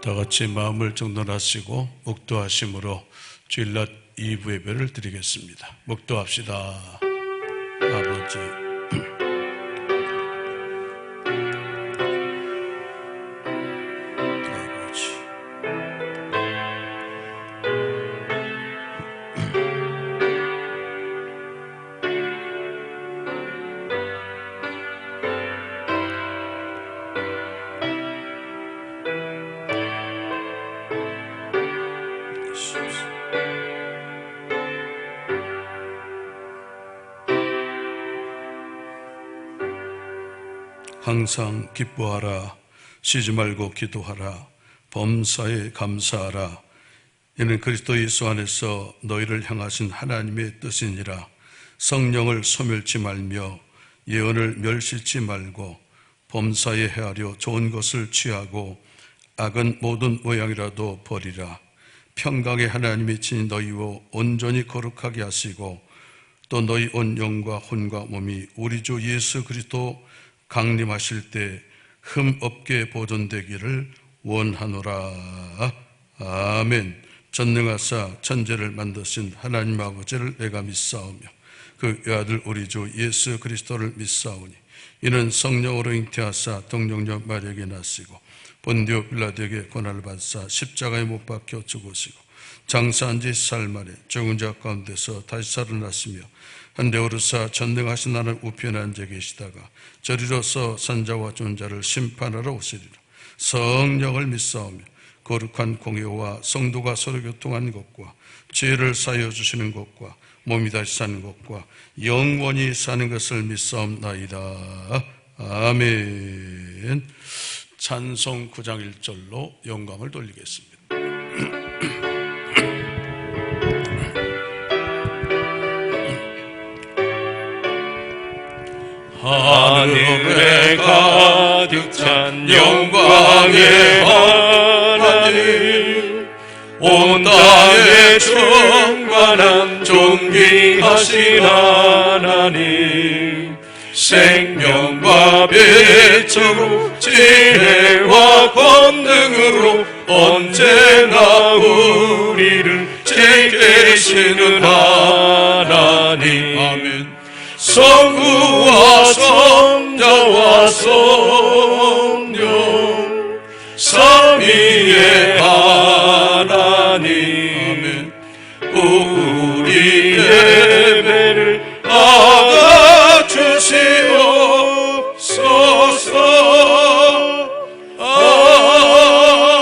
다 같이 마음을 정돈하시고 묵도하심으로 주일낮 2부 예배를 드리겠습니다. 묵도합시다. 아버지, 항상 기뻐하라. 쉬지 말고 기도하라. 범사에 감사하라. 이는 그리스도 예수 안에서 너희를 향하신 하나님의 뜻이니라. 성령을 소멸치 말며 예언을 멸시치 말고 범사에 헤아려 좋은 것을 취하고 악은 모든 모양이라도 버리라. 평강의 하나님이 친히 너희와 온전히 거룩하게 하시고 또 너희 온 영과 혼과 몸이 우리 주 예수 그리스도 강림하실 때 흠 없게 보존되기를 원하노라. 아멘. 전능하사 천지를 만드신 하나님 아버지를 내가 믿사오며 그 외아들 우리 주 예수 그리스도를 믿사오니 이는 성령으로 잉태하사 동정녀 마리아에게 나시고 본디오 빌라도에게 고난을 받사 십자가에 못 박혀 죽으시고 장사한 지 살 만에 죽은 자 가운데서 다시 살아났으며 한데 오르사 전능하신 하나님 우편에 앉아 계시다가 저리로서 산자와 존자를 심판하러 오시리라. 성령을 믿사오며 거룩한 공회와 성도가 서로 교통한 것과 죄를 사하여 주시는 것과 몸이 다시 사는 것과 영원히 사는 것을 믿사옵나이다. 아멘. 찬송 9장 1절로 영광을 돌리겠습니다. 하늘에 가득 찬 영광의 하나님, 온 땅에 충만한 존귀하신 하나님, 생명과 빛으로 지혜와 권능으로 언제나 우리를 지키시는 하나님. 아멘. 성부와 성자와 성령 삼위의 하나님, 우리 예배를 받아주시옵소서.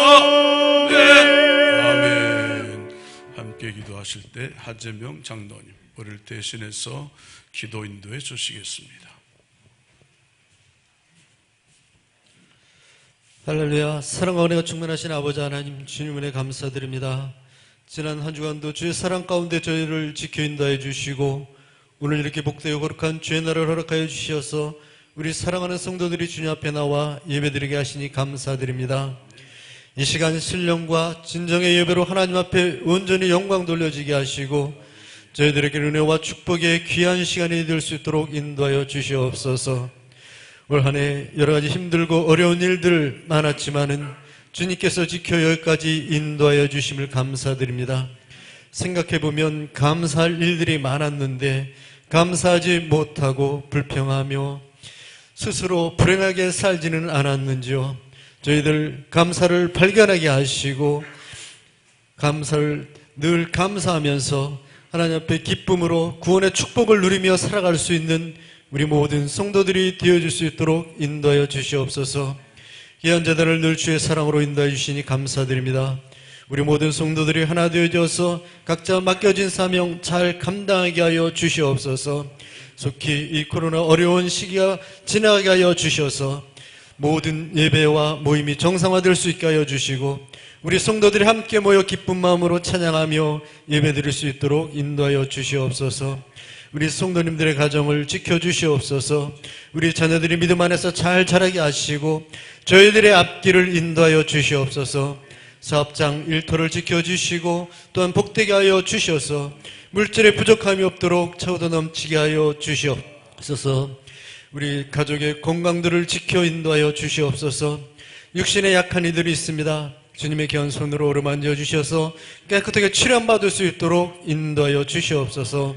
아멘. 아멘. 함께 기도하실 때 하재명 장로님 우리를 대신해서 기도 인도해 주시겠습니다. 할렐루야. 사랑과 은혜가 충만하신 아버지 하나님, 주님 은혜 감사드립니다. 지난 한 주간도 주의 사랑 가운데 저희를 지켜 인도해 주시고 오늘 이렇게 복되고 거룩한 주의 날을 허락하여 주셔서 우리 사랑하는 성도들이 주님 앞에 나와 예배드리게 하시니 감사드립니다. 이 시간 신령과 진정의 예배로 하나님 앞에 온전히 영광 돌려지게 하시고 저희들에게 은혜와 축복의 귀한 시간이 될 수 있도록 인도하여 주시옵소서. 올 한 해 여러 가지 힘들고 어려운 일들 많았지만은 주님께서 지켜 여기까지 인도하여 주심을 감사드립니다. 생각해보면 감사할 일들이 많았는데 감사하지 못하고 불평하며 스스로 불행하게 살지는 않았는지요. 저희들 감사를 발견하게 하시고 감사를 늘 감사하면서 하나님 앞에 기쁨으로 구원의 축복을 누리며 살아갈 수 있는 우리 모든 성도들이 되어줄 수 있도록 인도하여 주시옵소서. 귀한 자들을 늘 주의 사랑으로 인도해 주시니 감사드립니다. 우리 모든 성도들이 하나 되어져서 각자 맡겨진 사명 잘 감당하게 하여 주시옵소서. 속히 이 코로나 어려운 시기가 지나가게 하여 주셔서 모든 예배와 모임이 정상화될 수 있게 하여 주시고 우리 성도들이 함께 모여 기쁜 마음으로 찬양하며 예배드릴 수 있도록 인도하여 주시옵소서. 우리 성도님들의 가정을 지켜주시옵소서. 우리 자녀들이 믿음 안에서 잘 자라게 하시고 저희들의 앞길을 인도하여 주시옵소서. 사업장 일터를 지켜주시고 또한 복되게 하여 주셔서 물질의 부족함이 없도록 차오도 넘치게 하여 주시옵소서. 우리 가족의 건강들을 지켜 인도하여 주시옵소서. 육신에 약한 이들이 있습니다. 주님의 귀한 손으로 어루만져 주셔서 깨끗하게 치료받을 수 있도록 인도하여 주시옵소서.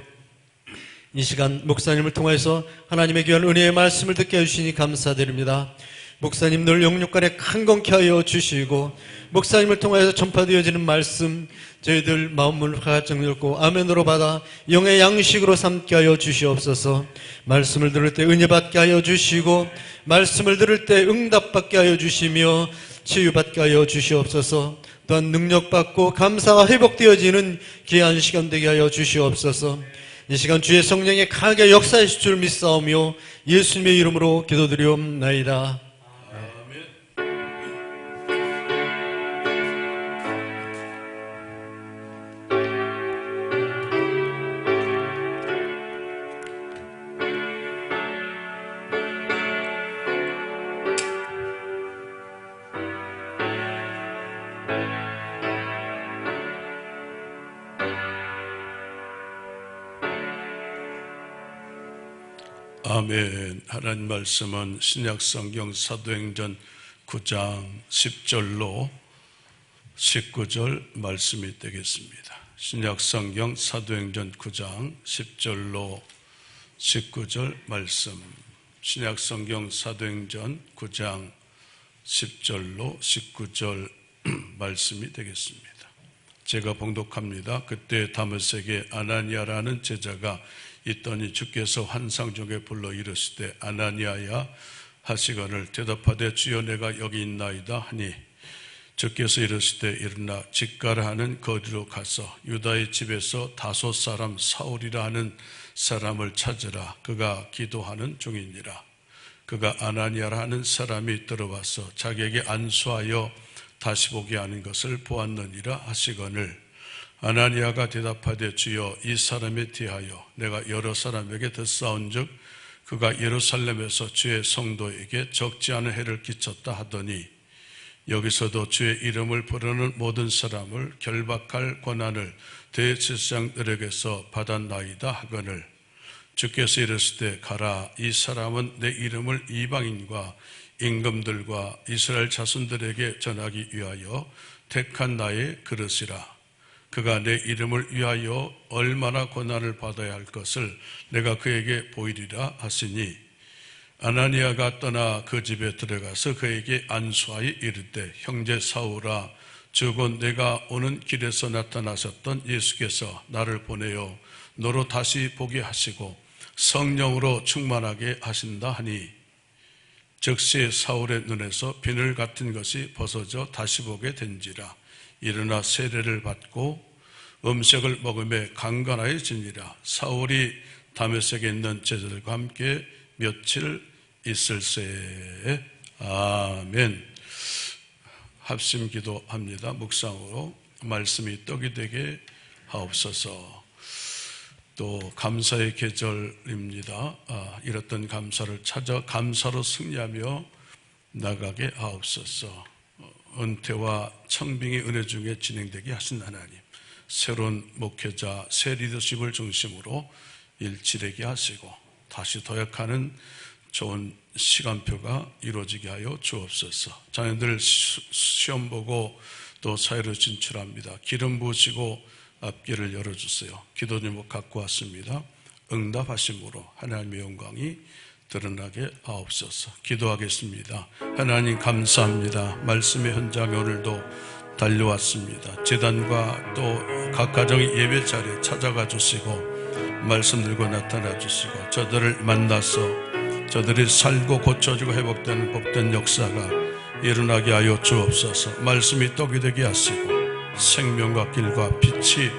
이 시간 목사님을 통해서 하나님의 귀한 은혜의 말씀을 듣게 해주시니 감사드립니다. 목사님 늘 영육간에 강건케 하여 주시고 목사님을 통해서 전파되어지는 말씀 저희들 마음을 활짝 열고 아멘으로 받아 영의 양식으로 삼게 하여 주시옵소서. 말씀을 들을 때 은혜 받게 하여 주시고 말씀을 들을 때 응답 받게 하여 주시며 치유받게 하여 주시옵소서. 또한 능력받고 감사가 회복되어지는 귀한 시간 되게 하여 주시옵소서. 이 시간 주의 성령의 강하게 역사하실 줄 믿사오며 예수님의 이름으로 기도드리옵나이다. 아멘. 하나님 말씀은 신약성경 사도행전 9장 10절로 19절 말씀이 되겠습니다. 신약성경 사도행전 9장 10절로 19절 말씀. 신약성경 사도행전 9장 10절로 19절 말씀이 되겠습니다. 제가 봉독합니다. 그때 다메섹에 아나니아라는 제자가 있더니 주께서 환상 중에 불러 이르시되 아나니아야 하시거늘 대답하되 주여 내가 여기 있나이다 하니 주께서 이르시되 일어나 직가라 하는 거리로 가서 유다의 집에서 다소 사람 사울이라 하는 사람을 찾으라. 그가 기도하는 중이니라. 그가 아나니아라 하는 사람이 들어와서 자기에게 안수하여 다시 보게 하는 것을 보았느니라 하시거늘 아나니아가 대답하되 주여 이 사람에 대하여 내가 여러 사람에게 듣사온즉 그가 예루살렘에서 주의 성도에게 적지 않은 해를 끼쳤다 하더니 여기서도 주의 이름을 부르는 모든 사람을 결박할 권한을 대제사장들에게서 받았나이다 하거늘 주께서 이르시되 가라. 이 사람은 내 이름을 이방인과 임금들과 이스라엘 자손들에게 전하기 위하여 택한 나의 그릇이라. 그가 내 이름을 위하여 얼마나 고난을 받아야 할 것을 내가 그에게 보이리라 하시니 아나니아가 떠나 그 집에 들어가서 그에게 안수하여 이르되 형제 사울아 즉 내가 오는 길에서 나타나셨던 예수께서 나를 보내어 너로 다시 보게 하시고 성령으로 충만하게 하신다 하니 즉시 사울의 눈에서 비늘 같은 것이 벗어져 다시 보게 된지라. 일어나 세례를 받고 음식을 먹으며 강건하여지니라. 사울이 다메섹에 있는 제자들과 함께 며칠 있을세. 아멘. 합심 기도합니다. 묵상으로 말씀이 떡이 되게 하옵소서. 또 감사의 계절입니다. 이렇던 감사를 찾아 감사로 승리하며 나가게 하옵소서. 은퇴와 청빙의 은혜 중에 진행되게 하신 하나님, 새로운 목회자, 새 리더십을 중심으로 일치되게 하시고 다시 도약하는 좋은 시간표가 이루어지게 하여 주옵소서. 자녀들 시험 보고 또 사회로 진출합니다. 기름 부으시고 앞길을 열어주세요. 기도 제목 갖고 왔습니다. 응답하심으로 하나님의 영광이 드러나게 하옵소서. 기도하겠습니다. 하나님 감사합니다. 말씀의 현장에 오늘도 달려왔습니다. 제단과 또 각 가정의 예배 자리에 찾아가 주시고 말씀 들고 나타나 주시고 저들을 만나서 저들이 살고 고쳐지고 회복되는 복된 역사가 일어나게 하여 주옵소서. 말씀이 떡이 되게 하시고 생명과 길과 빛이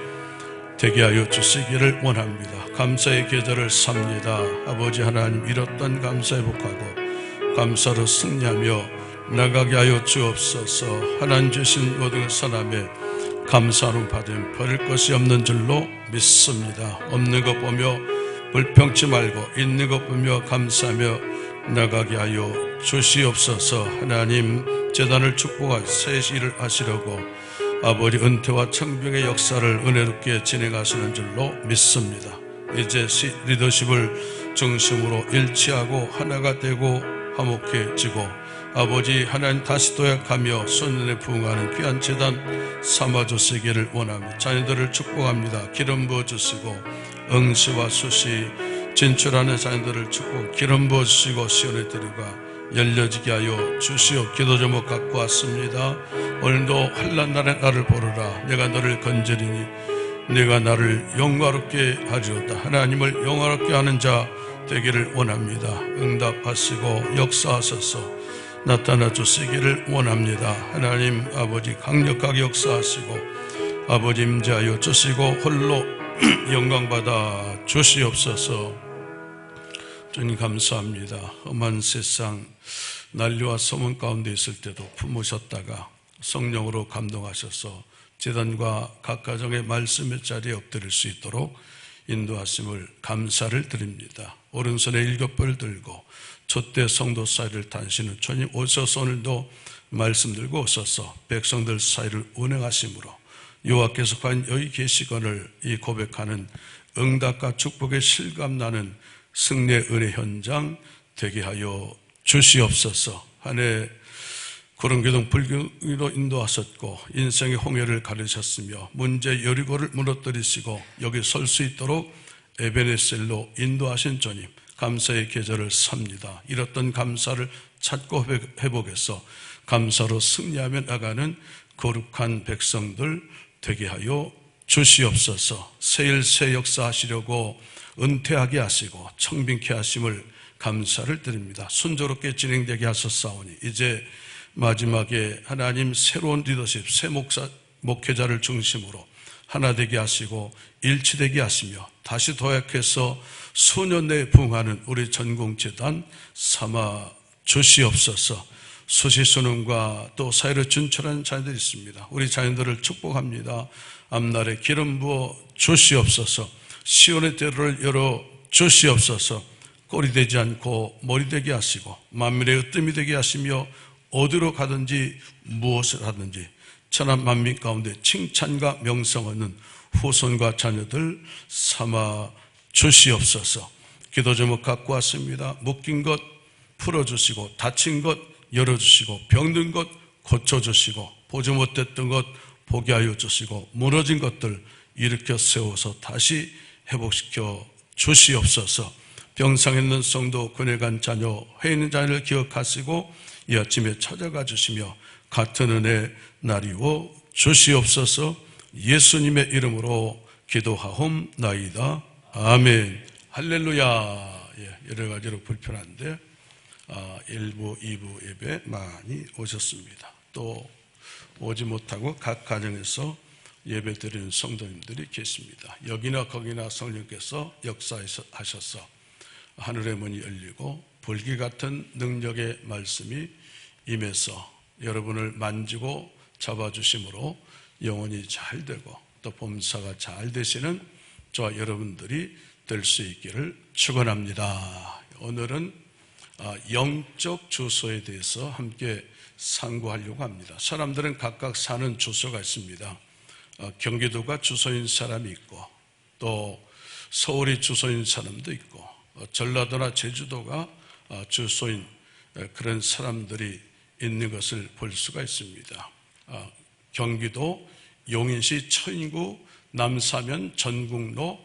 되게 하여 주시기를 원합니다. 감사의 계절을 삽니다. 아버지 하나님, 이뤘던 감사 회복하고 감사로 승리하며 나가게 하여 주옵소서. 하나님 주신 모든 선함에 감사로 받음 버릴 것이 없는 줄로 믿습니다. 없는 것 보며 불평치 말고 있는 것 보며 감사하며 나가게 하여 주시옵소서. 하나님, 제단을 축복하여 새 일을 하시려고 아버지 은퇴와 청빙의 역사를 은혜롭게 진행하시는 줄로 믿습니다. 이제 리더십을 중심으로 일치하고 하나가 되고 화목해지고 아버지 하나님 다시 도약하며 소년에 부응하는 귀한 재단 삼아주시기를 원합니다. 자녀들을 축복합니다. 기름 부어주시고 응시와 수시 진출하는 자녀들을 축복 기름 부어주시고 시온의 들어가 열려지게 하여 주시오. 기도 제목 갖고 왔습니다. 오늘도 환난 날에 나를 보르라. 내가 너를 건지리니 내가 나를 영화롭게 하리로다. 하나님을 영화롭게 하는 자 되기를 원합니다. 응답하시고 역사하셔서 나타나 주시기를 원합니다. 하나님 아버지 강력하게 역사하시고 아버지 임재하여 주시고 홀로 영광받아 주시옵소서. 주님 감사합니다. 험한 세상 난리와 소문 가운데 있을 때도 품으셨다가 성령으로 감동하셔서 제단과 각 가정의 말씀의 자리에 엎드릴 수 있도록 인도하심을 감사를 드립니다. 오른손에 7벌 들고 촛대 성도 사이를 다니시는 주님 오셔서 오늘도 말씀 들고 오셔서 백성들 사이를 운행하심으로 여호와께서 과연 여기 계시거늘 이 고백하는 응답과 축복의 실감나는 승리의 은혜 현장 되게 하여 주시옵소서. 한 해 구름기둥 불기둥으로 인도하셨고 인생의 홍해를 가르셨으며 문제 여리고를 무너뜨리시고 여기 설 수 있도록 에베네셀로 인도하신 주님 감사의 계절을 삽니다. 잃었던 감사를 찾고 회복해서 감사로 승리하며 나가는 거룩한 백성들 되게 하여 주시옵소서. 새일 새 역사하시려고 은퇴하게 하시고 청빙케 하심을 감사를 드립니다. 순조롭게 진행되게 하셨사오니 이제 마지막에 하나님 새로운 리더십 새 목회자를 중심으로 하나 되게 하시고 일치되게 하시며 다시 도약해서 수년 내에 부응하는 우리 전공재단 삼아 주시옵소서. 수시수능과 또 사회로 진출하는 자녀들이 있습니다. 우리 자녀들을 축복합니다. 앞날에 기름 부어 주시옵소서. 시온의 대로를 열어 주시옵소서. 꼴이 되지 않고 머리 되게 하시고 만민의 으뜸이 되게 하시며 어디로 가든지 무엇을 하든지 천한 만민 가운데 칭찬과 명성 얻는 후손과 자녀들 삼아 주시옵소서. 기도 제목 갖고 왔습니다. 묶인 것 풀어주시고 다친 것 열어주시고 병든 것 고쳐주시고 보지 못했던 것 보게 하여 주시고 무너진 것들 일으켜 세워서 다시 회복시켜 주시옵소서. 병상에 있는 성도 군에 간 자녀 회에 있는 자녀를 기억하시고 이 아침에 찾아가 주시며 같은 은혜 나리워 주시옵소서. 예수님의 이름으로 기도하옵나이다. 아멘. 할렐루야. 여러 가지로 불편한데 1부, 2부 예배 많이 오셨습니다. 또 오지 못하고 각 가정에서 예배 드리는 성도님들이 계십니다. 여기나 거기나 성령께서 역사하셔서 하늘의 문이 열리고 불기 같은 능력의 말씀이 임해서 여러분을 만지고 잡아주심으로 영혼이 잘 되고 또 범사가 잘 되시는 저와 여러분들이 될 수 있기를 축원합니다. 오늘은 영적 주소에 대해서 함께 상고하려고 합니다. 사람들은 각각 사는 주소가 있습니다. 경기도가 주소인 사람이 있고 또 서울이 주소인 사람도 있고 전라도나 제주도가 주소인 그런 사람들이 있는 것을 볼 수가 있습니다. 경기도 용인시 처인구 남사면 전국로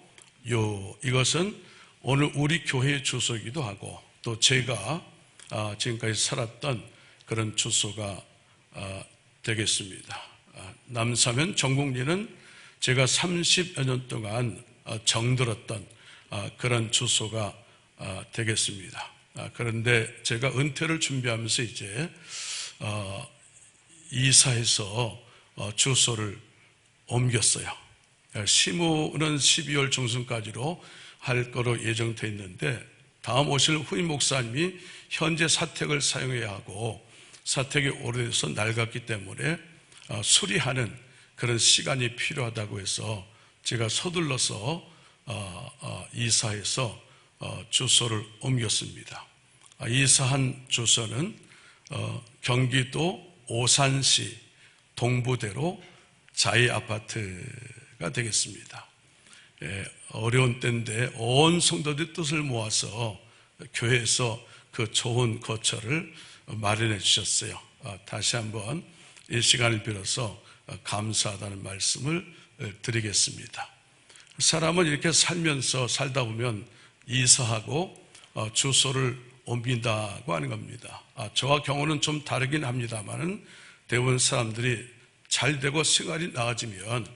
이것은 오늘 우리 교회의 주소이기도 하고 또 제가 지금까지 살았던 그런 주소가 되겠습니다. 남사면 전국리는 제가 30여 년 동안 정들었던 그런 주소가 되겠습니다. 그런데 제가 은퇴를 준비하면서 이제 이사해서 주소를 옮겼어요. 시무는 12월 중순까지로 할 거로 예정되어 있는데 다음 오실 후임 목사님이 현재 사택을 사용해야 하고 사택이 오래돼서 낡았기 때문에 수리하는 그런 시간이 필요하다고 해서 제가 서둘러서 이사해서 주소를 옮겼습니다. 이사한 주소는 경기도 오산시 동부대로 자이 아파트가 되겠습니다. 어려운 때인데 온 성도들의 뜻을 모아서 교회에서 그 좋은 거처를 마련해 주셨어요. 다시 한번 이 시간을 빌어서 감사하다는 말씀을 드리겠습니다. 사람은 이렇게 살다 보면 이사하고 주소를 옮긴다고 하는 겁니다. 저와 경우는 좀 다르긴 합니다만은 대부분 사람들이 잘 되고 생활이 나아지면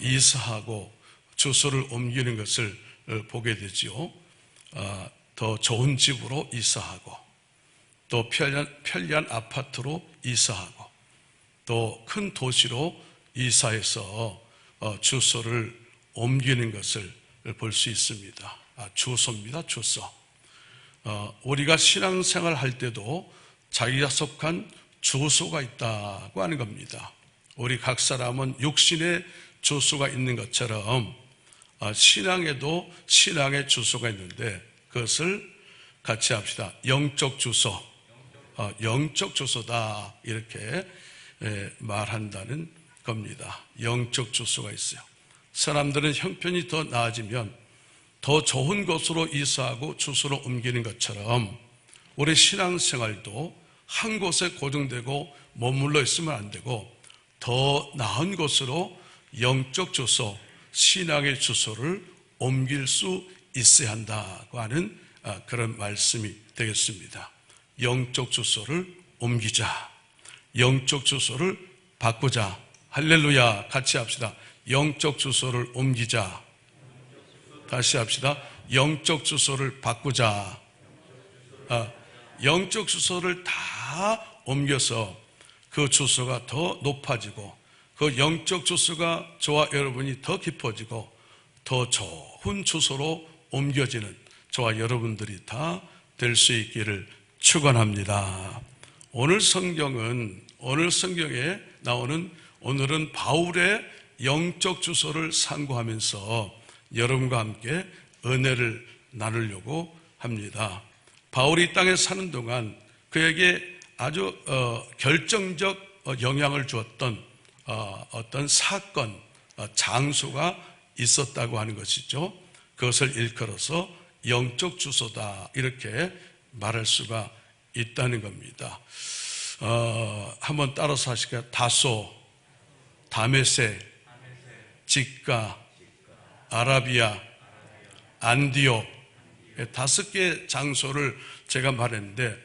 이사하고 주소를 옮기는 것을 보게 되지요. 더 좋은 집으로 이사하고 또 편리한 아파트로 이사하고 또 큰 도시로 이사해서 주소를 옮기는 것을 볼 수 있습니다. 주소입니다. 주소. 우리가 신앙생활 할 때도 자기가 속한 주소가 있다고 하는 겁니다. 우리 각 사람은 육신의 주소가 있는 것처럼 신앙에도 신앙의 주소가 있는데 그것을 같이 합시다. 영적 주소. 영적 주소다 이렇게 말한다는 겁니다. 영적 주소가 있어요. 사람들은 형편이 더 나아지면 더 좋은 곳으로 이사하고 주소를 옮기는 것처럼 우리 신앙생활도 한 곳에 고정되고 머물러 있으면 안 되고 더 나은 곳으로 영적 주소, 신앙의 주소를 옮길 수 있어야 한다고 하는 그런 말씀이 되겠습니다. 영적 주소를 옮기자. 영적 주소를 바꾸자. 할렐루야. 같이 합시다. 영적 주소를 옮기자. 다시 합시다. 영적 주소를 바꾸자. 영적 주소를 다 옮겨서 그 주소가 더 높아지고 그 영적 주소가 저와 여러분이 더 깊어지고 더 좋은 주소로 옮겨지는 저와 여러분들이 다 될 수 있기를 축원합니다. 오늘 성경에 나오는 오늘은 바울의 영적 주소를 상고하면서 여러분과 함께 은혜를 나누려고 합니다. 바울이 이 땅에 사는 동안 그에게 아주 결정적 영향을 주었던 어떤 사건, 장소가 있었다고 하는 것이죠. 그것을 일컬어서 영적 주소다 이렇게 말할 수가 있다는 겁니다. 한번 따라서 하실까요? 다소, 다메섹, 직가, 아라비아, 안디옥 5개의 장소를 제가 말했는데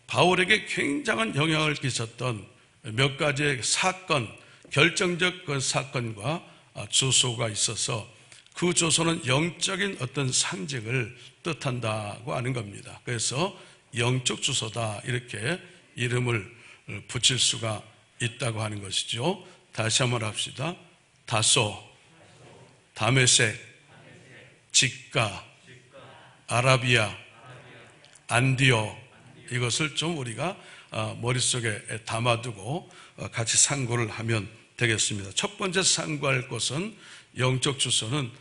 바울에게 굉장한 영향을 끼쳤던 몇 가지의 사건, 결정적 그 사건과 주소가 있어서 그 주소는 영적인 어떤 상징을 뜻한다고 하는 겁니다. 그래서 영적 주소다 이렇게 이름을 붙일 수가 있다고 하는 것이죠. 다시 한번 합시다. 다소, 다메섹, 직가, 아라비아, 안디옥 이것을 좀 우리가 머릿속에 담아두고 같이 상고를 하면 되겠습니다. 첫 번째 상고할 것은 영적 주소는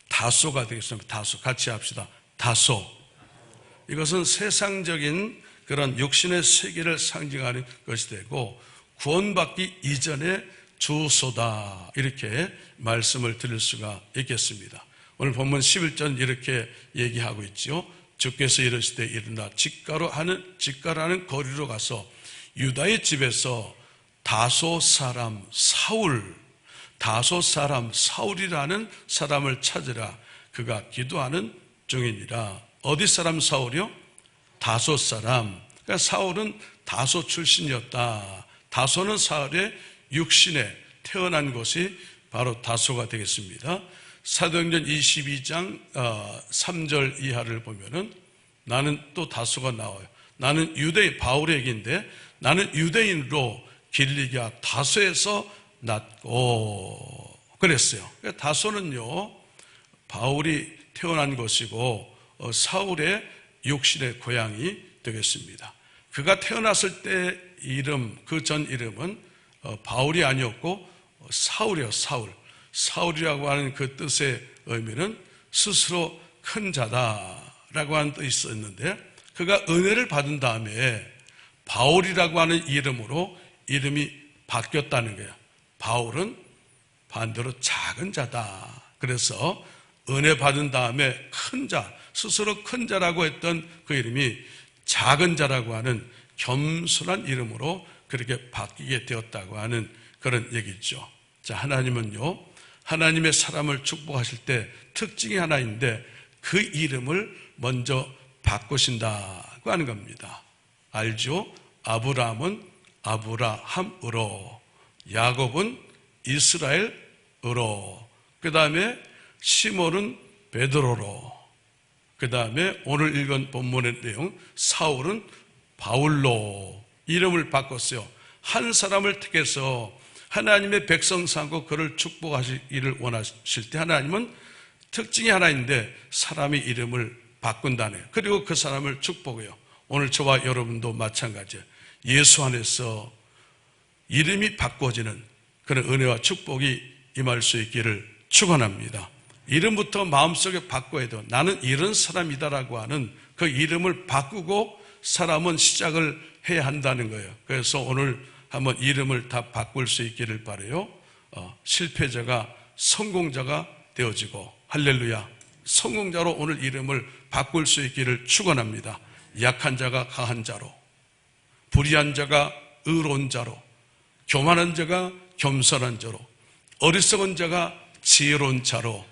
다소가 되겠습니다. 다소 같이 합시다. 다소. 이것은 세상적인 그런 육신의 세계를 상징하는 것이 되고 구원받기 이전의 주소다 이렇게 말씀을 드릴 수가 있겠습니다. 오늘 본문 11절 이렇게 얘기하고 있죠. 주께서 이르시되 일어나 직가라는 거리로 가서 유다의 집에서 다소 사람 사울이라는 사람을 찾으라. 그가 기도하는 중이니라. 어디 사람 사울이요? 다소 사람. 그러니까 사울은 다소 출신이었다. 다소는 사울의 육신에 태어난 곳이 바로 다소가 되겠습니다. 사도행전 22장 3절 이하를 보면은 나는 또 다소가 나와요. 나는 바울의 얘기인데 나는 유대인으로 길리기아 다소에서 났고 그랬어요. 다소는요 바울이 태어난 곳이고 사울의 육신의 고향이 되겠습니다. 그가 태어났을 때 이름 그 전 이름은 바울이 아니었고 사울이요. 사울이라고 하는 그 뜻의 의미는 스스로 큰 자다라고 하는 뜻이 있었는데 그가 은혜를 받은 다음에 바울이라고 하는 이름으로 이름이 바뀌었다는 거예요. 바울은 반대로 작은 자다. 그래서 은혜 받은 다음에 큰 자, 스스로 큰 자라고 했던 그 이름이 작은 자라고 하는 겸손한 이름으로 그렇게 바뀌게 되었다고 하는 그런 얘기죠. 자, 하나님은요, 하나님의 사람을 축복하실 때 특징이 하나 있는데 그 이름을 먼저 바꾸신다고 하는 겁니다. 알죠? 아브라함은 아브라함으로, 야곱은 이스라엘으로, 그 다음에 시몬은 베드로로, 그 다음에 오늘 읽은 본문의 내용 사울은 바울로 이름을 바꿨어요. 한 사람을 택해서 하나님의 백성 삼고 그를 축복하시기를 원하실 때 하나님은 특징이 하나 있는데 사람의 이름을 바꾼다네요. 그리고 그 사람을 축복해요. 오늘 저와 여러분도 마찬가지예요. 예수 안에서 이름이 바꿔지는 그런 은혜와 축복이 임할 수 있기를 축원합니다. 이름부터 마음속에 바꿔야 돼요. 나는 이런 사람이다라고 하는 그 이름을 바꾸고 사람은 시작을 해야 한다는 거예요. 그래서 오늘 한번 이름을 다 바꿀 수 있기를 바라요. 실패자가 성공자가 되어지고, 할렐루야, 성공자로 오늘 이름을 바꿀 수 있기를 축원합니다. 약한 자가 강한 자로, 불의한 자가 의로운 자로, 교만한 자가 겸손한 자로, 어리석은 자가 지혜로운 자로,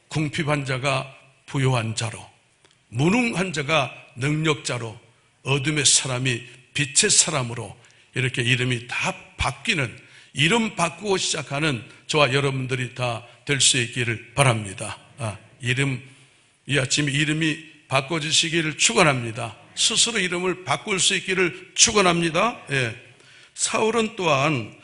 궁핍한 자가 부요한 자로, 무능한 자가 능력자로, 어둠의 사람이 빛의 사람으로 이렇게 이름이 다 바뀌는, 이름 바꾸고 시작하는 저와 여러분들이 다 될 수 있기를 바랍니다. 이 아침 이름이 바꿔지시기를 축원합니다. 스스로 이름을 바꿀 수 있기를 축원합니다. 예. 사울은 또한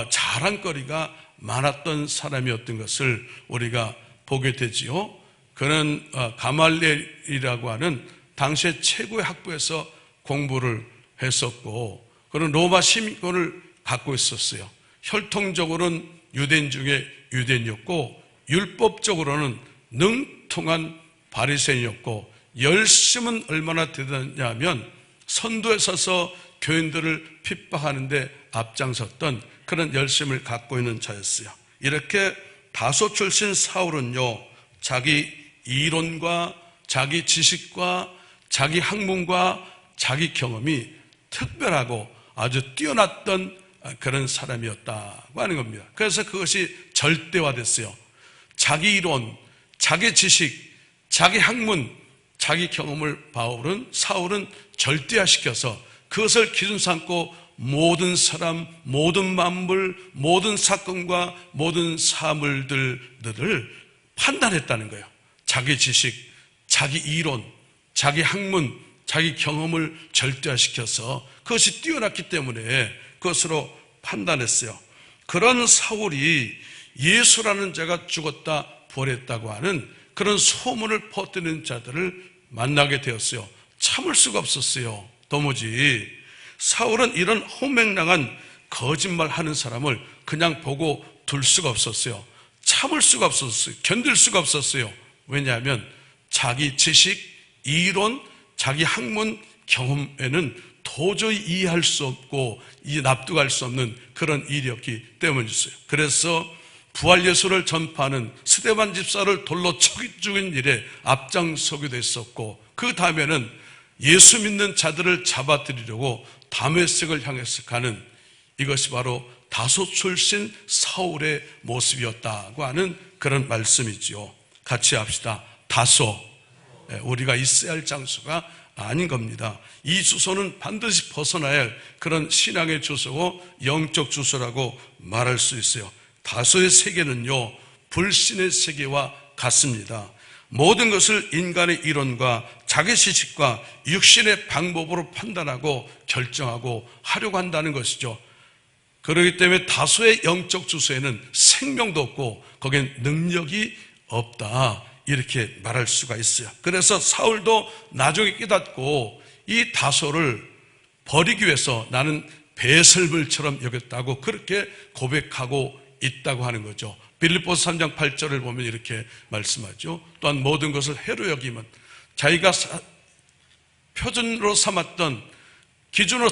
자랑거리가 많았던 사람이었던 것을 우리가 보게 되지요. 그는 가말리엘이라고 하는 당시의 최고의 학부에서 공부를 했었고, 그는 로마 시민권을 갖고 있었어요. 혈통적으로는 유대인 중에 유대인이었고, 율법적으로는 능통한 바리새인이었고, 열심은 얼마나 대단하냐면 선두에 서서 교인들을 핍박하는데 앞장섰던 그런 열심을 갖고 있는 자였어요. 이렇게 다소 출신 사울은요, 자기 이론과 자기 지식과 자기 학문과 자기 경험이 특별하고 아주 뛰어났던 그런 사람이었다고 하는 겁니다. 그래서 그것이 절대화됐어요. 자기 이론, 자기 지식, 자기 학문, 자기 경험을 사울은 절대화시켜서 그것을 기준 삼고 모든 사람, 모든 만물, 모든 사건과 모든 사물들을 판단했다는 거예요. 자기 지식, 자기 이론, 자기 학문, 자기 경험을 절대화시켜서 그것이 뛰어났기 때문에 그것으로 판단했어요. 그런 사울이 예수라는 자가 죽었다 부활했다고 하는 그런 소문을 퍼뜨리는 자들을 만나게 되었어요. 참을 수가 없었어요. 도무지. 사울은 이런 호맹랑한 거짓말하는 사람을 그냥 보고 둘 수가 없었어요. 참을 수가 없었어요. 견딜 수가 없었어요. 왜냐하면 자기 지식, 이론, 자기 학문, 경험에는 도저히 이해할 수 없고 납득할 수 없는 그런 일이었기 때문이었어요. 그래서 부활 예수를 전파하는 스데반 집사를 돌로 죽인 일에 앞장서기도 했었고, 그 다음에는 예수 믿는 자들을 잡아들이려고 다메섹을 향해서 가는, 이것이 바로 다소 출신 사울의 모습이었다고 하는 그런 말씀이지요. 같이 합시다. 다소. 우리가 있어야 할 장소가 아닌 겁니다. 이 주소는 반드시 벗어나야 할 그런 신앙의 주소고 영적 주소라고 말할 수 있어요. 다소의 세계는요, 불신의 세계와 같습니다. 모든 것을 인간의 이론과 자기 지식과 육신의 방법으로 판단하고 결정하고 하려고 한다는 것이죠. 그렇기 때문에 다소의 영적 주소에는 생명도 없고 거기엔 능력이 없다, 이렇게 말할 수가 있어요. 그래서 사울도 나중에 깨닫고 이 다소를 버리기 위해서 나는 배설물처럼 여겼다고 그렇게 고백하고 있다고 하는 거죠. 빌립보서 3장 8절을 보면 이렇게 말씀하죠. 또한 모든 것을 해로 여기면 자기가 표준으로 삼았던, 기준으로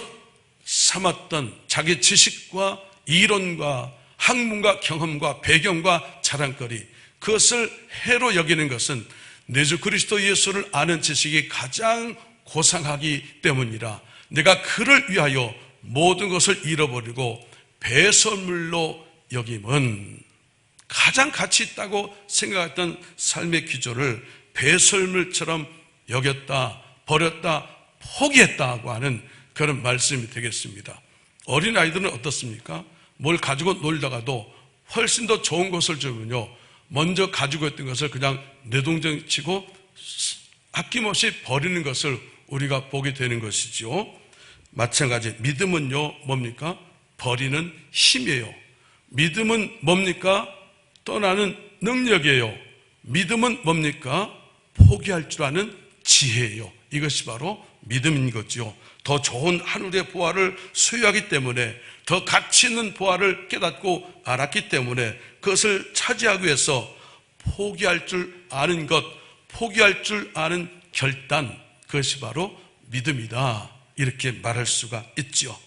삼았던 자기 지식과 이론과 학문과 경험과 배경과 자랑거리, 그것을 해로 여기는 것은 내 주 그리스도 예수를 아는 지식이 가장 고상하기 때문이라 내가 그를 위하여 모든 것을 잃어버리고 배설물로 여김은, 가장 가치 있다고 생각했던 삶의 기조를 배설물처럼 여겼다, 버렸다, 포기했다고 하는 그런 말씀이 되겠습니다. 어린아이들은 어떻습니까? 뭘 가지고 놀다가도 훨씬 더 좋은 것을 주면요, 먼저 가지고 있던 것을 그냥 내동댕치고 아낌없이 버리는 것을 우리가 보게 되는 것이죠. 마찬가지 믿음은요, 뭡니까? 버리는 힘이에요. 믿음은 뭡니까? 떠나는 능력이에요. 믿음은 뭡니까? 포기할 줄 아는 지혜예요. 이것이 바로 믿음인 거죠. 더 좋은 하늘의 보화를 소유하기 때문에, 더 가치 있는 보화를 깨닫고 알았기 때문에 그것을 차지하기 위해서 포기할 줄 아는 것, 포기할 줄 아는 결단, 그것이 바로 믿음이다, 이렇게 말할 수가 있죠.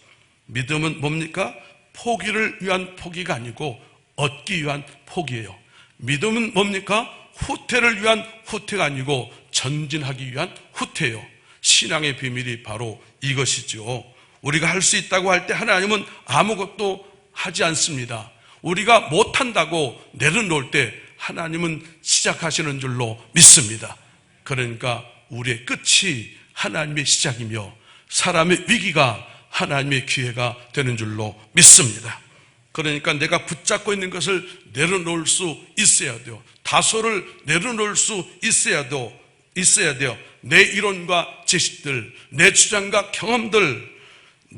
믿음은 뭡니까? 포기를 위한 포기가 아니고 얻기 위한 포기예요. 믿음은 뭡니까? 후퇴를 위한 후퇴가 아니고 전진하기 위한 후퇴예요. 신앙의 비밀이 바로 이것이죠. 우리가 할 수 있다고 할 때 하나님은 아무것도 하지 않습니다. 우리가 못한다고 내려놓을 때 하나님은 시작하시는 줄로 믿습니다. 그러니까 우리의 끝이 하나님의 시작이며 사람의 위기가 하나님의 기회가 되는 줄로 믿습니다. 그러니까 내가 붙잡고 있는 것을 내려놓을 수 있어야 돼요. 다소를 내려놓을 수 있어야 돼요. 내 이론과 지식들, 내 주장과 경험들,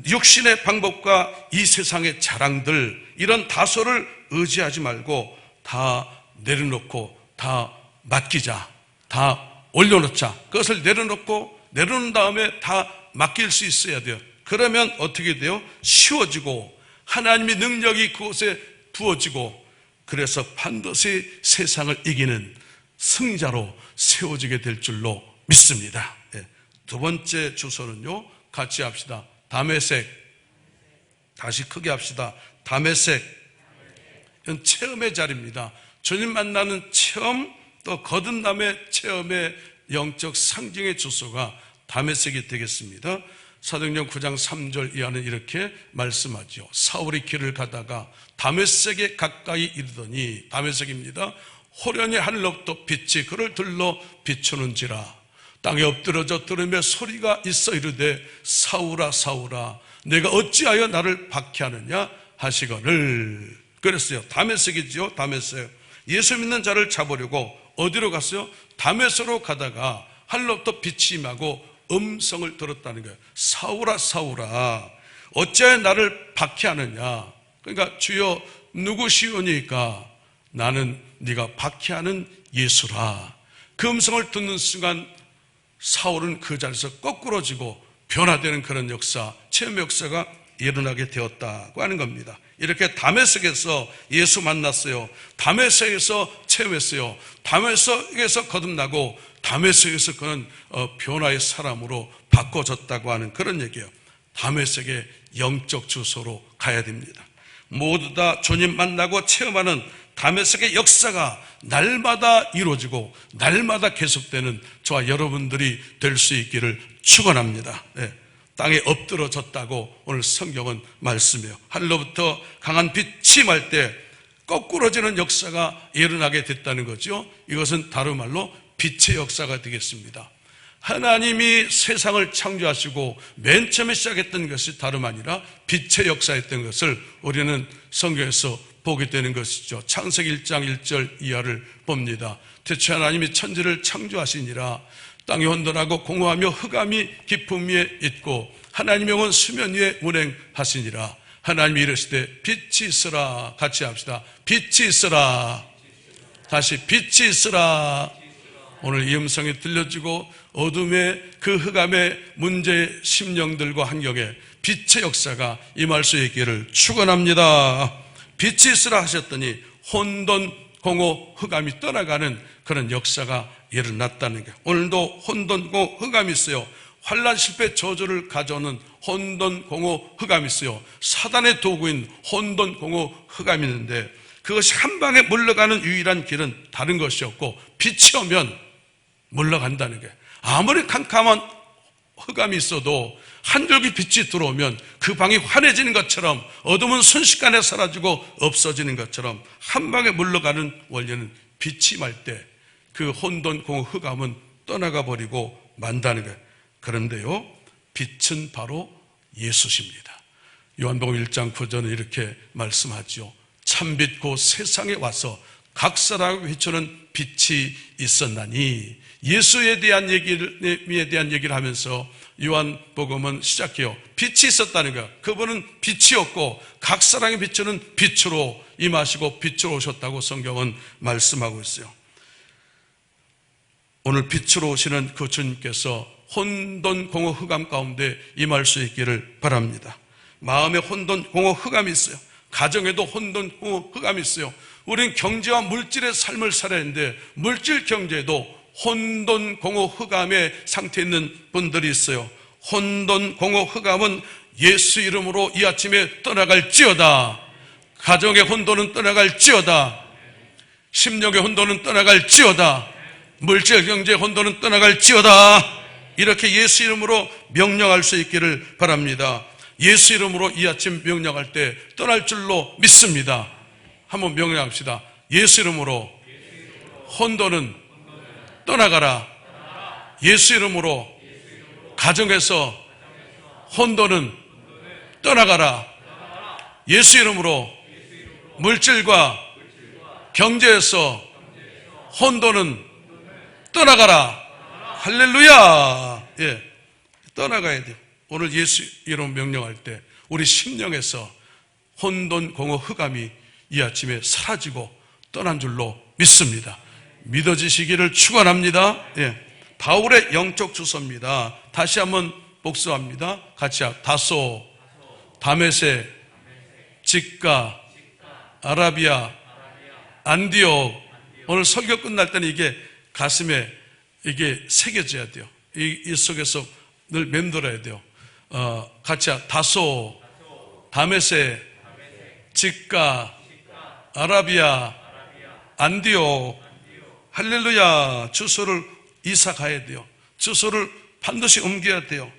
육신의 방법과 이 세상의 자랑들, 이런 다소를 의지하지 말고 다 내려놓고 다 맡기자, 다 올려놓자. 그것을 내려놓은 다음에 다 맡길 수 있어야 돼요. 그러면 어떻게 돼요? 쉬워지고 하나님의 능력이 그곳에 부어지고, 그래서 반드시 세상을 이기는 승자로 세워지게 될 줄로 믿습니다. 두 번째 주소는요, 같이 합시다. 다메섹. 다시 크게 합시다. 다메섹. 이건 체험의 자리입니다. 주님 만나는 체험, 또 거듭남의 체험의 영적 상징의 주소가 다메섹이 되겠습니다. 사도행전 9장 3절 이하는 이렇게 말씀하죠. 사울이 길을 가다가 다메섹에 가까이 이르더니, 다메섹입니다. 호련히 하늘로부터 빛이 그를 들러 비추는지라. 땅에 엎드러져 들으며 소리가 있어 이르되 사울아 사울아 내가 어찌하여 나를 박해하느냐 하시거늘. 그랬어요. 다메섹이지요. 다메섹. 예수 믿는 자를 잡으려고 어디로 갔어요? 다메섹으로 가다가 하늘로부터 빛이 임하고 음성을 들었다는 거예요. 사울아 사울아 어찌하여 나를 박해하느냐. 그러니까 주여 누구시오니까? 나는 네가 박해하는 예수라. 그 음성을 듣는 순간 사울은 그 자리에서 거꾸러지고 변화되는 그런 역사, 체험 역사가 일어나게 되었다고 하는 겁니다. 이렇게 다메섹에서 예수 만났어요. 다메섹에서 체험했어요. 다메섹에서 거듭나고 다메섹에서 그는 변화의 사람으로 바꿔졌다고 하는 그런 얘기예요. 다메섹의 영적 주소로 가야 됩니다. 모두 다 주님 만나고 체험하는 다메섹의 역사가 날마다 이루어지고 날마다 계속되는 저와 여러분들이 될 수 있기를 축원합니다. 땅에 엎드러졌다고 오늘 성경은 말씀해요. 하늘로부터 강한 빛이 임할 때 거꾸러지는 역사가 일어나게 됐다는 거죠. 이것은 다른 말로 빛의 역사가 되겠습니다. 하나님이 세상을 창조하시고 맨 처음에 시작했던 것이 다름 아니라 빛의 역사였던 것을 우리는 성경에서 보게 되는 것이죠. 창세기 1장 1절 이하를 봅니다. 태초에 하나님이 천지를 창조하시니라. 땅이 혼돈하고 공허하며 흑암이 깊음 위에 있고 하나님의 영은 수면 위에 운행하시니라. 하나님이 이르시되 빛이 있으라. 같이 합시다. 빛이 있으라. 다시 빛이 있으라. 오늘 이 음성이 들려지고 어둠의 그 흑암의 문제의 심령들과 환경에 빛의 역사가 임할 수 있기를 축원합니다. 빛이 있으라 하셨더니 혼돈, 공허, 흑암이 떠나가는 그런 역사가 일어났다는 거예요. 오늘도 혼돈, 공허, 흑암이 있어요. 환난, 실패, 저주를 가져오는 혼돈, 공허, 흑암이 있어요. 사단의 도구인 혼돈, 공허, 흑암이 있는데 그것이 한 방에 물러가는 유일한 길은 다른 것이 없고 빛이 오면 물러간다는 거예요. 아무리 캄캄한 흑암이 있어도 한 줄기 빛이 들어오면 그 방이 환해지는 것처럼, 어둠은 순식간에 사라지고 없어지는 것처럼 한 방에 물러가는 원리는 빛이 말 때 그 혼돈, 공허, 흑암은 떠나가 버리고 만다는 거예요. 그런데요, 빛은 바로 예수십니다. 요한복음 1장 9절은 이렇게 말씀하죠. 참빛 곧 세상에 와서 각 사람에게 비추는 빛이 있었나니, 예수에 대한 얘기를 하면서 요한복음은 시작해요. 빛이 있었다는 거예요. 그분은 빛이었고 각 사람에게 비추는 빛으로 임하시고 빛으로 오셨다고 성경은 말씀하고 있어요. 오늘 빛으로 오시는 그 주님께서 혼돈, 공허, 흑암 가운데 임할 수 있기를 바랍니다. 마음에 혼돈, 공허, 흑암이 있어요. 가정에도 혼돈, 공허, 흑암이 있어요. 우리는 경제와 물질의 삶을 살아야 하는데 물질 경제에도 혼돈, 공허, 흑암의 상태에 있는 분들이 있어요. 혼돈, 공허, 흑암은 예수 이름으로 이 아침에 떠나갈지어다. 가정의 혼돈은 떠나갈지어다. 심령의 혼돈은 떠나갈지어다. 물질 경제의 혼돈은 떠나갈지어다. 이렇게 예수 이름으로 명령할 수 있기를 바랍니다. 예수 이름으로 이 아침 명령할 때 떠날 줄로 믿습니다. 한번 명령합시다. 예수 이름으로 혼돈은 떠나가라. 예수 이름으로 가정에서 혼돈은 떠나가라. 예수 이름으로 물질과 경제에서 혼돈은 떠나가라. 할렐루야. 예, 떠나가야 돼요. 오늘 예수 이름 명령할 때 우리 심령에서 혼돈, 공허, 흑암이 이 아침에 사라지고 떠난 줄로 믿습니다. 믿어지시기를 축원합니다. 예, 바울의 영적 주소입니다. 다시 한번 복수합니다. 같이 다소, 다메섹, 직가, 아라비아, 안디옥. 오늘 설교 끝날 때는 이게 가슴에 이게 새겨져야 돼요. 이 속에서 늘 맴돌아야 돼요. 같이 다소, 다메섹, 직가, 아라비아, 안디옥. 할렐루야. 주소를 이사 가야 돼요. 주소를 반드시 옮겨야 돼요.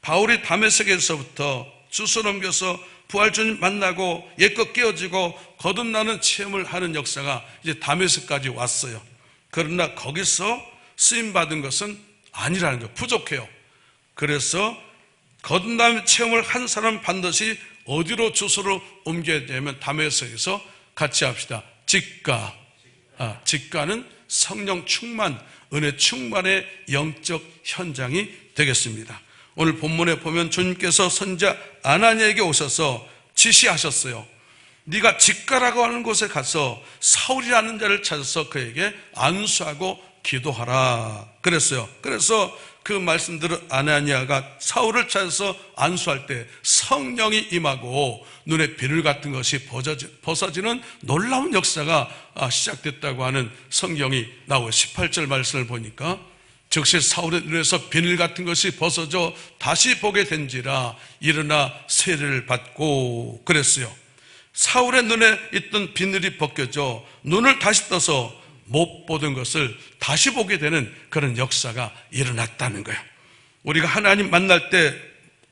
바울이 다메섹에서부터 주소를 옮겨서 부활주님 만나고 옛것 깨어지고 거듭나는 체험을 하는 역사가 이제 다메섹까지 왔어요. 그러나 거기서 쓰임받은 것은 아니라는 거예요. 부족해요. 그래서 거듭남의 체험을 한 사람은 반드시 어디로 주소를 옮겨야 되냐면 다메섹에서 같이 합시다. 직가. 직가는 성령 충만, 은혜 충만의 영적 현장이 되겠습니다. 오늘 본문에 보면 주님께서 선지자 아나니아에게 오셔서 지시하셨어요. 네가 직가라고 하는 곳에 가서 사울이라는 자를 찾아서 그에게 안수하고 기도하라 그랬어요. 그래서 그 말씀들을 아나니아가 사울을 찾아서 안수할 때 성령이 임하고 눈에 비늘 같은 것이 벗어지는 놀라운 역사가 시작됐다고 하는 성경이 나오고 18절 말씀을 보니까 즉시 사울의 눈에서 비늘 같은 것이 벗어져 다시 보게 된지라 일어나 세례를 받고 그랬어요. 사울의 눈에 있던 비늘이 벗겨져 눈을 다시 떠서 못 보던 것을 다시 보게 되는 그런 역사가 일어났다는 거예요. 우리가 하나님 만날 때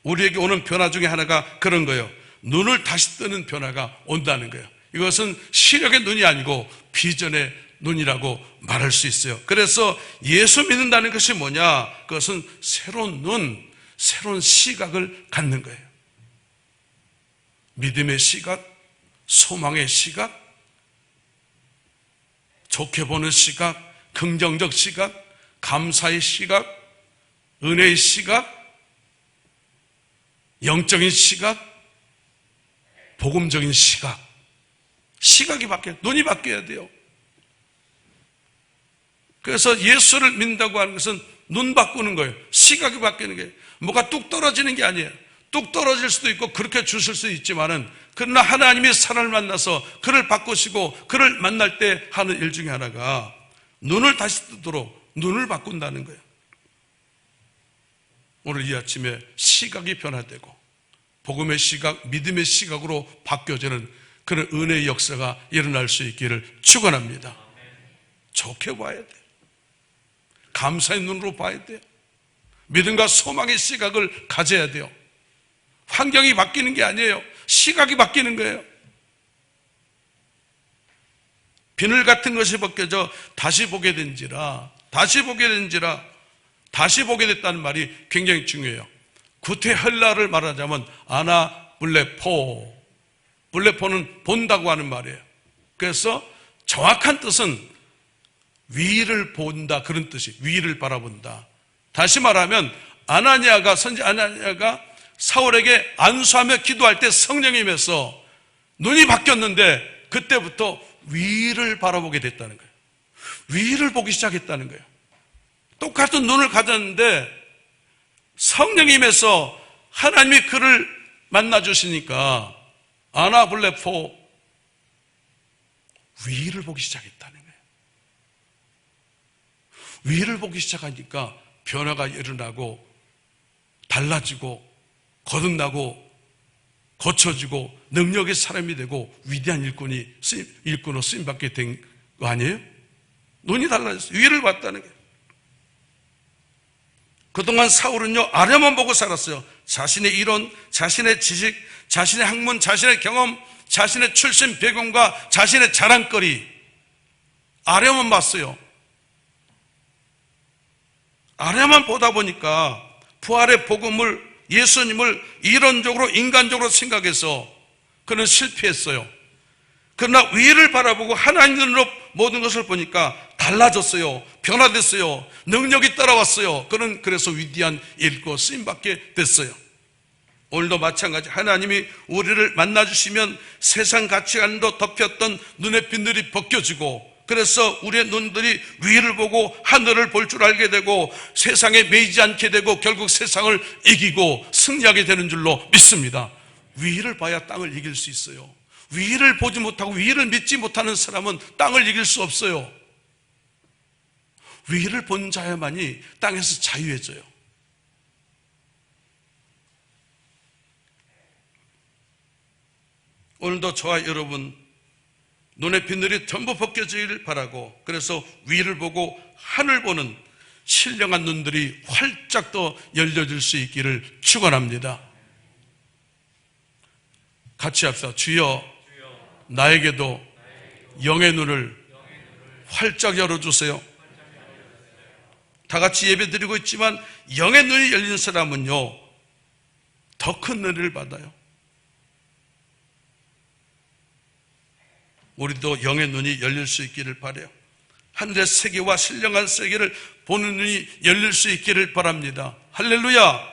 우리에게 오는 변화 중에 하나가 그런 거예요. 눈을 다시 뜨는 변화가 온다는 거예요. 이것은 시력의 눈이 아니고 비전의 눈이라고 말할 수 있어요. 그래서 예수 믿는다는 것이 뭐냐? 그것은 새로운 눈, 새로운 시각을 갖는 거예요. 믿음의 시각, 소망의 시각, 좋게 보는 시각, 긍정적 시각, 감사의 시각, 은혜의 시각, 영적인 시각, 복음적인 시각. 시각이 바뀌어요. 눈이 바뀌어야 돼요. 그래서 예수를 믿는다고 하는 것은 눈 바꾸는 거예요. 시각이 바뀌는 거예요. 뭐가 뚝 떨어지는 게 아니에요. 뚝 떨어질 수도 있고 그렇게 주실 수 있지만은 그러나 하나님의 사랑을 만나서 그를 바꾸시고 그를 만날 때 하는 일 중에 하나가 눈을 다시 뜨도록 눈을 바꾼다는 거예요. 오늘 이 아침에 시각이 변화되고 복음의 시각, 믿음의 시각으로 바뀌어지는 그런 은혜의 역사가 일어날 수 있기를 축원합니다. 좋게 봐야 돼요. 감사의 눈으로 봐야 돼요. 믿음과 소망의 시각을 가져야 돼요. 환경이 바뀌는 게 아니에요. 시각이 바뀌는 거예요. 비늘 같은 것이 벗겨져 다시 보게 된지라, 다시 보게 됐다는 말이 굉장히 중요해요. 구태 헬라를 말하자면 아나블레포, 블레포는 본다고 하는 말이에요. 그래서 정확한 뜻은 위를 본다, 그런 뜻이, 위를 바라본다. 다시 말하면 선지 아나니아가 사울에게 안수하며 기도할 때 성령이 임해서 눈이 바뀌었는데 그때부터 위를 바라보게 됐다는 거예요. 위를 보기 시작했다는 거예요. 똑같은 눈을 가졌는데 성령이 임해서 하나님이 그를 만나주시니까 아나블레포, 위를 보기 시작했다는 거예요. 위를 보기 시작하니까 변화가 일어나고 달라지고 거듭나고 고쳐지고 능력의 사람이 되고 위대한 일꾼으로 쓰임받게 된 거 아니에요? 눈이 달라졌어요. 위를 봤다는 거예요. 그동안 사울은요, 아래만 보고 살았어요. 자신의 이론, 자신의 지식, 자신의 학문, 자신의 경험, 자신의 출신 배경과 자신의 자랑거리, 아래만 봤어요. 아래만 보다 보니까 부활의 복음을, 예수님을 이론적으로 인간적으로 생각해서 그는 실패했어요. 그러나 위를 바라보고 하나님으로 모든 것을 보니까 달라졌어요. 변화됐어요. 능력이 따라왔어요. 그는 그래서 위대한 일꾼 쓰임받게 됐어요. 오늘도 마찬가지, 하나님이 우리를 만나주시면 세상 가치관도 덮였던 눈의 빛들이 벗겨지고, 그래서 우리의 눈들이 위를 보고 하늘을 볼 줄 알게 되고 세상에 매이지 않게 되고 결국 세상을 이기고 승리하게 되는 줄로 믿습니다. 위를 봐야 땅을 이길 수 있어요. 위를 보지 못하고 위를 믿지 못하는 사람은 땅을 이길 수 없어요. 위를 본 자야만이 땅에서 자유해져요. 오늘도 저와 여러분 눈의 빛들이 전부 벗겨지기를 바라고, 그래서 위를 보고 하늘 보는 신령한 눈들이 활짝 더 열려질 수 있기를 축원합니다. 같이 합시다. 주여, 나에게도 영의 눈을 활짝 열어주세요. 다 같이 예배 드리고 있지만 영의 눈이 열린 사람은요, 더 큰 은혜를 받아요. 우리도 영의 눈이 열릴 수 있기를 바라요. 하늘의 세계와 신령한 세계를 보는 눈이 열릴 수 있기를 바랍니다. 할렐루야.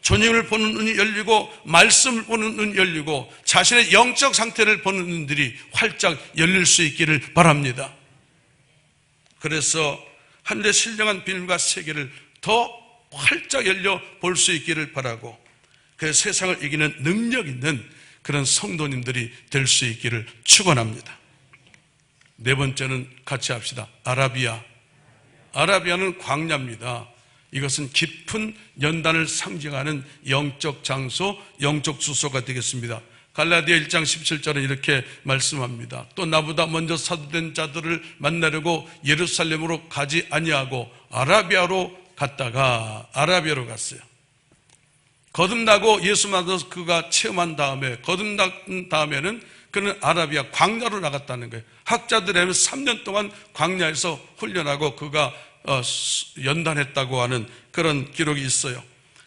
주님을 보는 눈이 열리고 말씀을 보는 눈이 열리고 자신의 영적 상태를 보는 눈들이 활짝 열릴 수 있기를 바랍니다. 그래서 하늘의 신령한 빛과 세계를 더 활짝 열려 볼 수 있기를 바라고, 그 세상을 이기는 능력 있는 그런 성도님들이 될 수 있기를 축원합니다. 네 번째는 같이 합시다. 아라비아는 광야입니다. 이것은 깊은 연단을 상징하는 영적 장소, 영적 주소가 되겠습니다. 갈라디아 1장 17절은 이렇게 말씀합니다. 또 나보다 먼저 사도된 자들을 만나려고 예루살렘으로 가지 아니하고 아라비아로 갔어요. 거듭나고 예수 만나서 그가 체험한 다음에, 거듭난 다음에는 그는 아라비아 광야로 나갔다는 거예요. 학자들에는 3년 동안 광야에서 훈련하고 그가 연단했다고 하는 그런 기록이 있어요.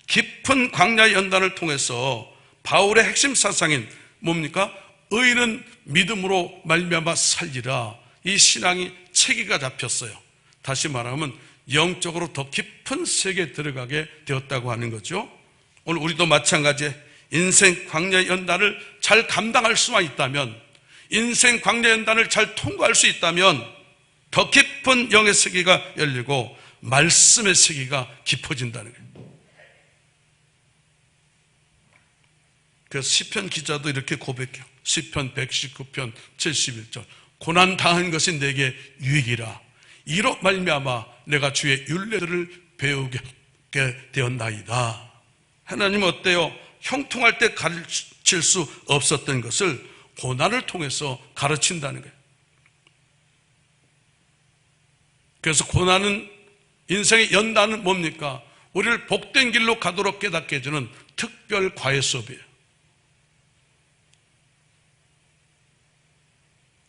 깊은 광야 연단을 통해서 바울의 핵심 사상인 뭡니까? 의인은 믿음으로 말미암아 살리라. 이 신앙이 체계가 잡혔어요. 다시 말하면 영적으로 더 깊은 세계에 들어가게 되었다고 하는 거죠. 오늘 우리도 마찬가지, 인생 광야 연단을 잘 감당할 수만 있다면, 인생 광야 연단을 잘 통과할 수 있다면 더 깊은 영의 세계가 열리고 말씀의 세계가 깊어진다는 거예요. 그래서 시편 기자도 이렇게 고백해요. 시편 119편 71절, 고난 당한 것이 내게 유익이라. 이로 말미암아 내가 주의 율례들을 배우게 되었나이다. 하나님은 어때요? 형통할 때 가르칠 수 없었던 것을 고난을 통해서 가르친다는 거예요. 그래서 고난은, 인생의 연단은 뭡니까? 우리를 복된 길로 가도록 깨닫게 해주는 특별 과외 수업이에요.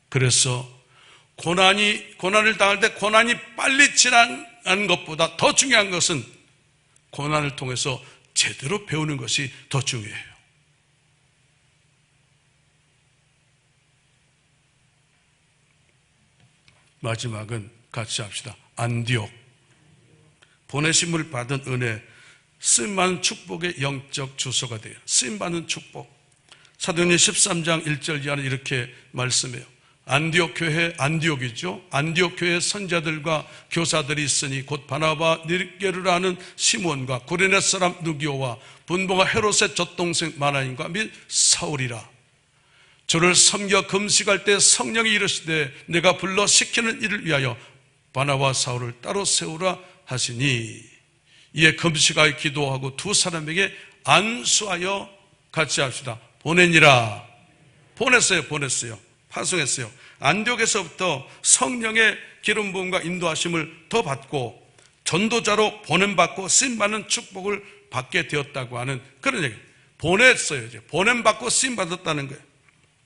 그래서 고난을 당할 때 고난이 빨리 지나가는 것보다 더 중요한 것은 고난을 통해서 제대로 배우는 것이 더 중요해요. 마지막은 같이 합시다. 안디옥. 보내심을 받은 은혜, 쓰임받은 축복의 영적 주소가 돼요. 쓰임받은 축복. 사도행전 13장 1절 이하는 이렇게 말씀해요. 안디옥 교회, 안디옥이죠. 안디옥 교회 선자들과 교사들이 있으니 곧 바나바, 니게르라는 시몬과 구레네 사람 누기오와 분봉과 헤롯의 젖동생 마나인과 및 사울이라. 저를 섬겨 금식할 때 성령이 이르시되 내가 불러 시키는 일을 위하여 바나바와 사울을 따로 세우라 하시니 이에 금식하여 기도하고 두 사람에게 안수하여 같이 합시다. 보내니라. 보냈어요. 파송했어요. 안디옥에서부터 성령의 기름 부음과 인도하심을 더 받고 전도자로 보냄받고 쓰임받는 축복을 받게 되었다고 하는 그런 얘기. 보냈어요. 이제 보냄받고 쓰임받았다는 거예요.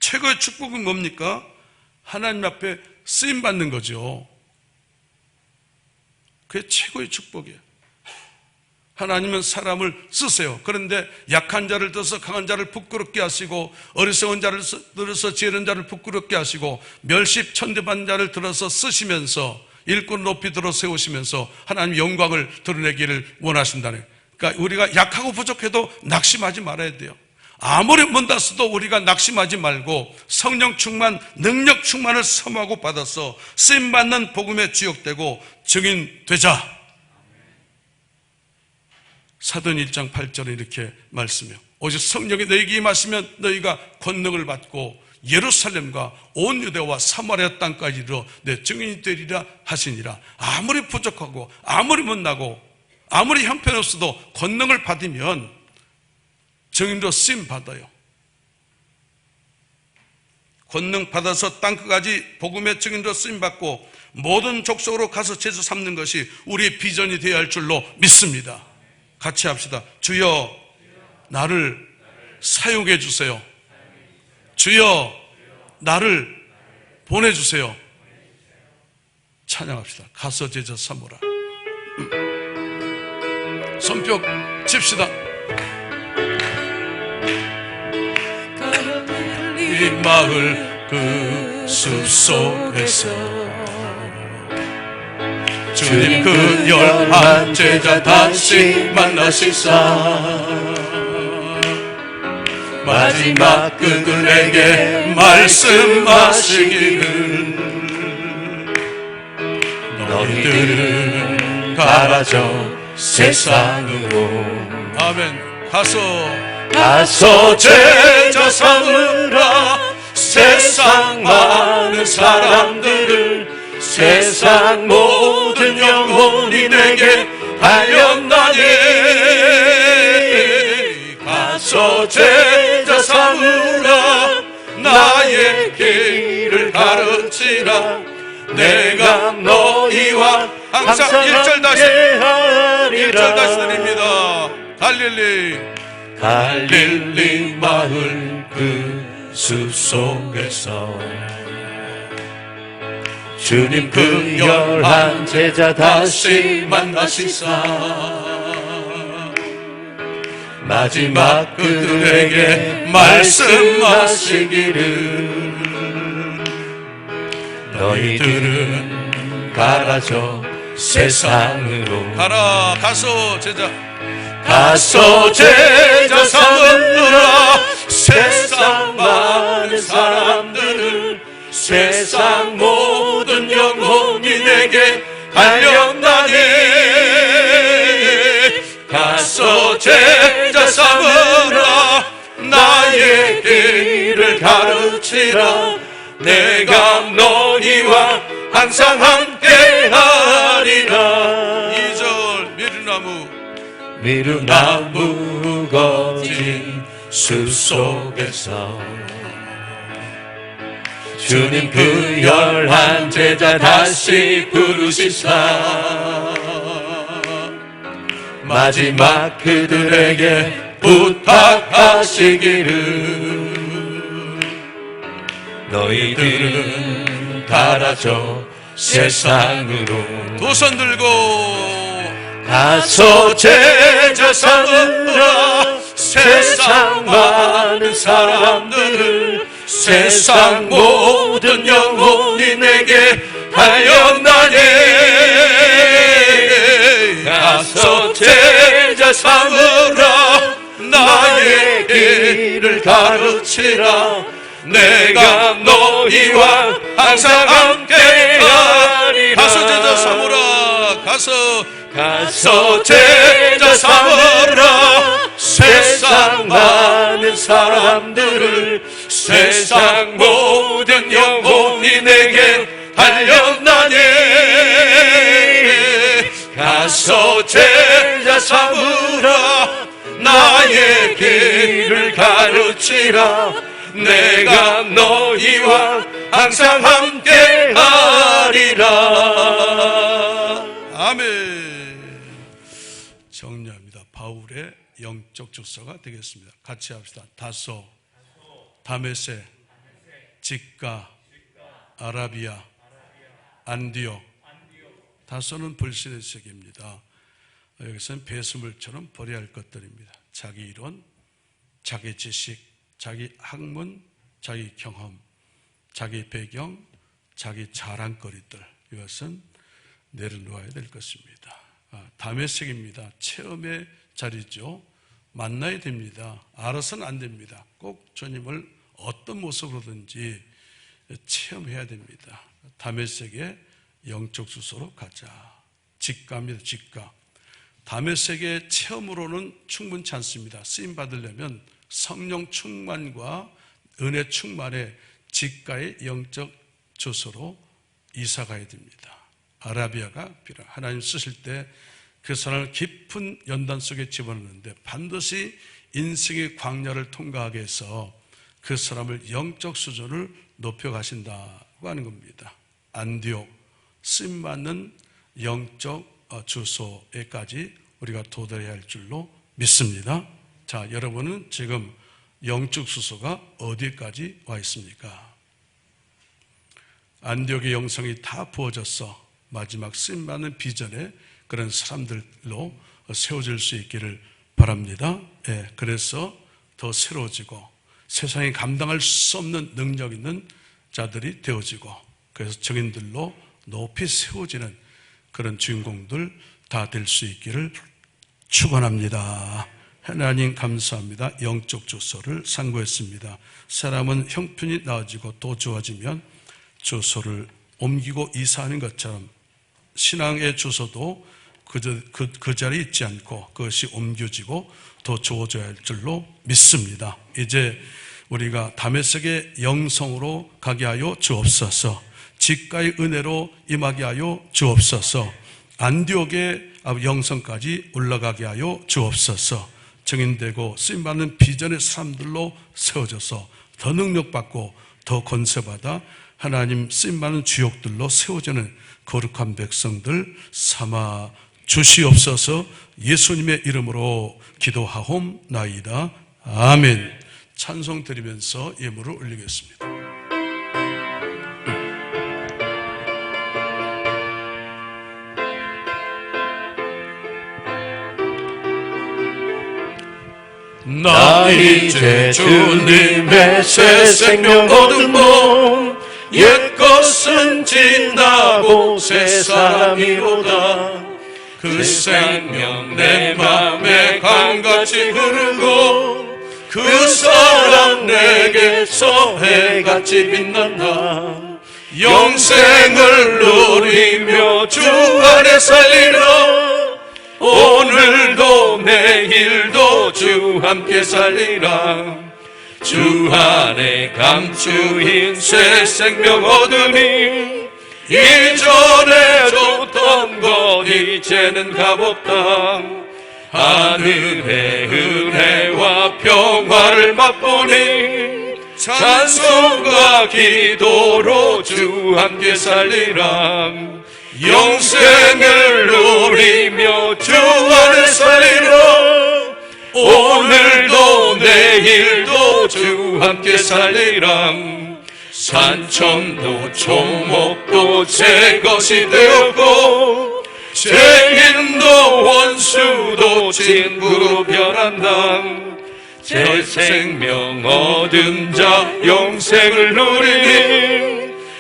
최고의 축복은 뭡니까? 하나님 앞에 쓰임받는 거죠. 그게 최고의 축복이에요. 하나님은 사람을 쓰세요. 그런데 약한 자를 들어서 강한 자를 부끄럽게 하시고 어리석은 자를 들어서 지혜로운 자를 부끄럽게 하시고 멸십천대반 자를 들어서 쓰시면서 일꾼 높이 들어 세우시면서 하나님 영광을 드러내기를 원하신다는. 그러니까 우리가 약하고 부족해도 낙심하지 말아야 돼요. 아무리 못났어도 우리가 낙심하지 말고 성령 충만, 능력 충만을 사모하고 받아서 쓰임받는 복음에 주역되고 증인 되자. 사도행 1장 8절에 이렇게 말씀해요. 오직 성령이 너희에게 임하시면 너희가 권능을 받고 예루살렘과 온 유대와 사마리아 땅까지 이르러 내 증인이 되리라 하시니라. 아무리 부족하고 아무리 못나고 아무리 형편없어도 권능을 받으면 증인으로 쓰임 받아요. 권능 받아서 땅끝까지 복음의 증인으로 쓰임 받고 모든 족속으로 가서 제수 삼는 것이 우리의 비전이 되어야 할 줄로 믿습니다. 같이 합시다. 주여 나를 사용해 주세요. 주여 나를 보내주세요. 찬양합시다. 가서 제자 삼으라. 손뼉 칩시다. 이 마을 그 숲속에서 주님 그 열한 제자 다시 만나시사 마지막 그들에게 말씀하시기를 너희들은 가라져 세상으로. 아멘. 가서 제자 삼으라. 세상 많은 사람들을 세상 모든 영혼이 내게 달렸나니 가서 제자 삼으라. 나의 길을 가르치라. 내가 너희와 항상 1절 다시 드립니다. 갈릴리 마을 그 숲속에서 주님 그 열한 제자 다시 만나시사 마지막 그들에게 말씀하시기를 너희들은 가라져 세상으로. 가서 제자 삼으라. 세상 많은 사람들을 세상 모든 영혼이 내게 달렸나니 가서 제자 삼으라. 나의 길을 가르치라. 내가 너희와 항상 함께하리라. 2절 미루나무 거진 숲속에서 주님 그 열한 제자 다시 부르시사 마지막 그들에게 부탁하시기를 너희들은 가라져 세상으로 두 손 들고 가서 제자 삼으라 세상 많은 사람들을 세상 모든 영혼이 내게 하였나니 가서 제자 삼으라 나의 길을 가르치라 내가 너희와 항상 함께하리라 가서 제자 삼으라 가서 제자 삼으라 세상 많은 사람들을 세상 모든 영혼이 내게 하였나니 가서 제자 삼으라 나의 길을 가르치라 내가 너희와 항상 함께하리라. 아멘. 정리합니다. 바울의 영적 주소가 되겠습니다. 같이 합시다. 다소, 다메섹, 직가, 아라비아, 안디옥. 다소는 불신의 세계입니다. 여기서는 배수물처럼 버려야 할 것들입니다. 자기 이론, 자기 지식, 자기 학문, 자기 경험, 자기 배경, 자기 자랑거리들, 이것은 내려놓아야 될 것입니다. 다메섹입니다. 체험의 자리죠. 만나야 됩니다. 알아서는 안 됩니다. 꼭 주님을 어떤 모습으로든지 체험해야 됩니다. 다메섹의 영적 주소로 가자. 직가입니다. 직가. 다메섹의 체험으로는 충분치 않습니다. 쓰임 받으려면 성령 충만과 은혜 충만의 직가의 영적 주소로 이사 가야 됩니다. 아라비아가 필요합니다. 하나님 쓰실 때 그 사람을 깊은 연단 속에 집어넣는데 반드시 인생의 광야를 통과하게 해서 그 사람을 영적 수준을 높여가신다고 하는 겁니다. 안디옥, 쓰임받는 영적 주소에까지 우리가 도달해야 할 줄로 믿습니다. 자, 여러분은 지금 영적 주소가 어디까지 와 있습니까? 안디옥의 영성이 다 부어져서 마지막 쓰임받는 비전에 그런 사람들로 세워질 수 있기를 바랍니다. 예, 그래서 더 새로워지고 세상에 감당할 수 없는 능력 있는 자들이 되어지고 그래서 증인들로 높이 세워지는 그런 주인공들 다 될 수 있기를 축원합니다. 하나님 감사합니다. 영적 주소를 상고했습니다. 사람은 형편이 나아지고 또 좋아지면 주소를 옮기고 이사하는 것처럼 신앙의 주소도 그 자리에 있지 않고 그것이 옮겨지고 더 좋아져야 할 줄로 믿습니다. 이제 우리가 다메섹의 영성으로 가게 하여 주옵소서. 직가의 은혜로 임하게 하여 주옵소서. 안디옥의 영성까지 올라가게 하여 주옵소서. 증인되고 쓰임받는 비전의 사람들로 세워져서 더 능력받고 더 권세받아 하나님 쓰임받는 주역들로 세워지는 거룩한 백성들 삼아 주시옵소서. 예수님의 이름으로 기도하옵나이다. 아멘. 찬송 드리면서 예물을 올리겠습니다. 나 이제 주님의 새 생명 얻은 몸 옛것은 지나고 새 사람이로다. 그 생명 내 맘에 강같이 흐르고 그 사랑 내게서 해같이 빛난다. 영생을 누리며 주 안에 살리라. 오늘도 내일도 주 함께 살리라. 주 안에 감추인 새 생명 얻으니 이전에 줬던 것 이제는 값없다. 하늘의 은혜와 평화를 맛보니 찬송과 기도로 주 함께 살리라. 영생을 누리며 주 안에 살리라. 오늘도 내일도 주 함께 살리라. 산천도 초목도 제 것이 되었고 죄인도 원수도 친구로 변한다. 제 생명 얻은 자 영생을 누리니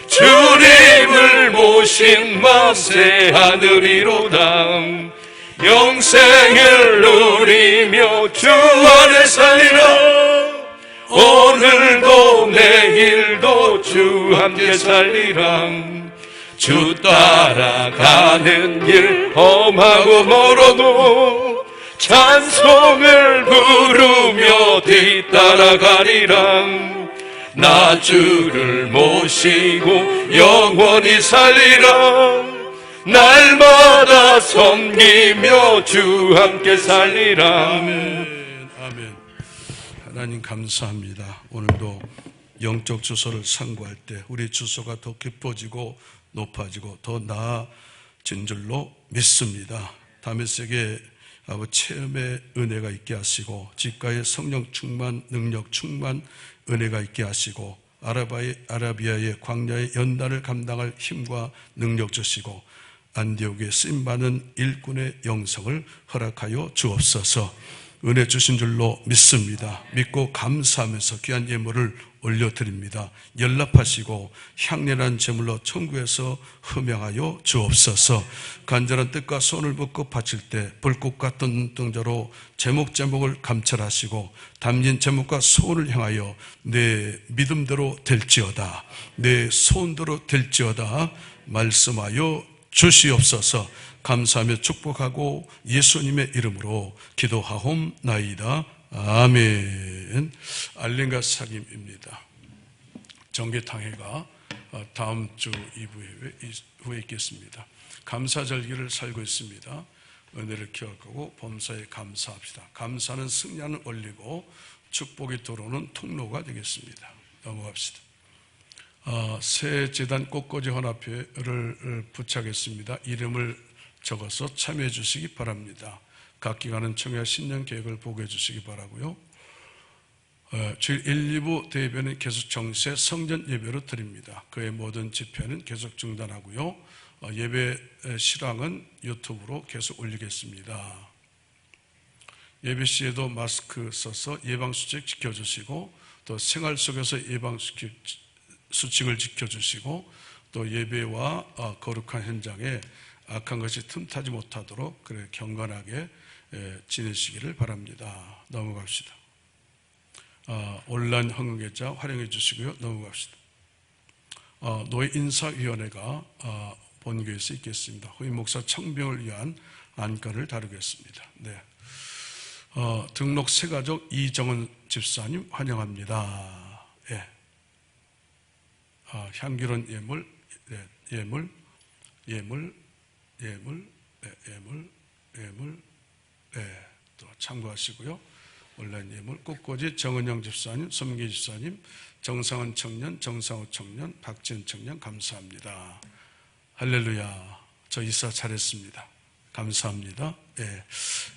주님을 모신 만세 하늘이로다. 영생을 누리며 주 안에 살리라. 오늘도 내일도 주 함께 살리라. 주 따라가는 길 험하고 멀어도 찬송을 부르며 뒤따라가리라. 나 주를 모시고 영원히 살리라. 날마다 섬기며 주 함께 살리라. 아멘. 아멘. 하나님 감사합니다. 오늘도 영적 주소를 상고할 때 우리 주소가 더 깊어지고 높아지고 더 나아진 줄로 믿습니다. 다메섹에 체험의 은혜가 있게 하시고 직가의 성령 충만, 능력 충만 은혜가 있게 하시고 아라비아의 광야의 연단을 감당할 힘과 능력 주시고 안디옥에 쓰임받는 일꾼의 영성을 허락하여 주옵소서. 은혜 주신 줄로 믿습니다. 믿고 감사하면서 귀한 예물을 올려드립니다. 연락하시고 향연한 제물로 천국에서 흠양하여 주옵소서. 간절한 뜻과 손을 붓고 바칠 때 불꽃 같은 눈동자로 제목제목을 감찰하시고 담긴 제목과 소원을 향하여 내 믿음대로 될지어다, 내 소원대로 될지어다 말씀하여 주시옵소서. 감사하며 축복하고 예수님의 이름으로 기도하옵나이다. 아멘. 알린가 사김입니다. 정기탕회가 다음 주 2부 후에 있겠습니다. 감사절기를 살고 있습니다. 은혜를 기억하고 범사에 감사합시다. 감사는 승리하는 원리고 축복이 들어오는 통로가 되겠습니다. 넘어갑시다. 새 재단 꽃꽂이 헌합회를 부착했습니다. 이름을 적어서 참여해 주시기 바랍니다. 각 기관은 청야 신년 계획을 보고해 주시기 바라고요. 주일 1, 2부 대예배는 계속 정세 성전 예배로 드립니다. 그의 모든 집회는 계속 중단하고요. 예배 실황은 유튜브로 계속 올리겠습니다. 예배 시에도 마스크 써서 예방수칙 지켜주시고 또 생활 속에서 예방수칙을 지켜주시고 또 예배와 거룩한 현장에 악한 것이 틈타지 못하도록 그래 경건하게 지내시기를 바랍니다. 넘어갑시다. 온라인 헌금계좌 활용해 주시고요. 넘어갑시다. 노예 인사위원회가 본교에서 있겠습니다. 후임 목사 청병을 위한 안건을 다루겠습니다. 네. 등록 새가족 이정은 집사님 환영합니다. 예. 향기로운 예물, 또 참고하시고요. 온라인 예물, 꽃꽂이 정은영 집사님, 손민기 집사님, 정상은 청년, 정상우 청년, 박지은 청년 감사합니다. 할렐루야. 저 이사 잘했습니다. 감사합니다. 예,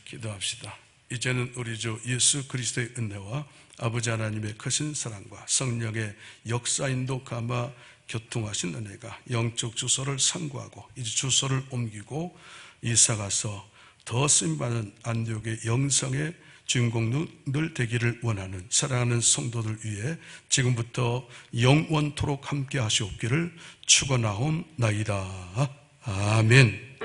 기도합시다. 이제는 우리 주 예수 그리스도의 은혜와 아버지 하나님의 크신 사랑과 성령의 역사인도 감화 교통하신 은혜가 영적 주소를 상고하고 이제 주소를 옮기고 이사가서 더 쓰임받는 안디옥의 영성의 주인공들 되기를 원하는 사랑하는 성도들 위해 지금부터 영원토록 함께 하시옵기를 축원하옵나이다. 아멘.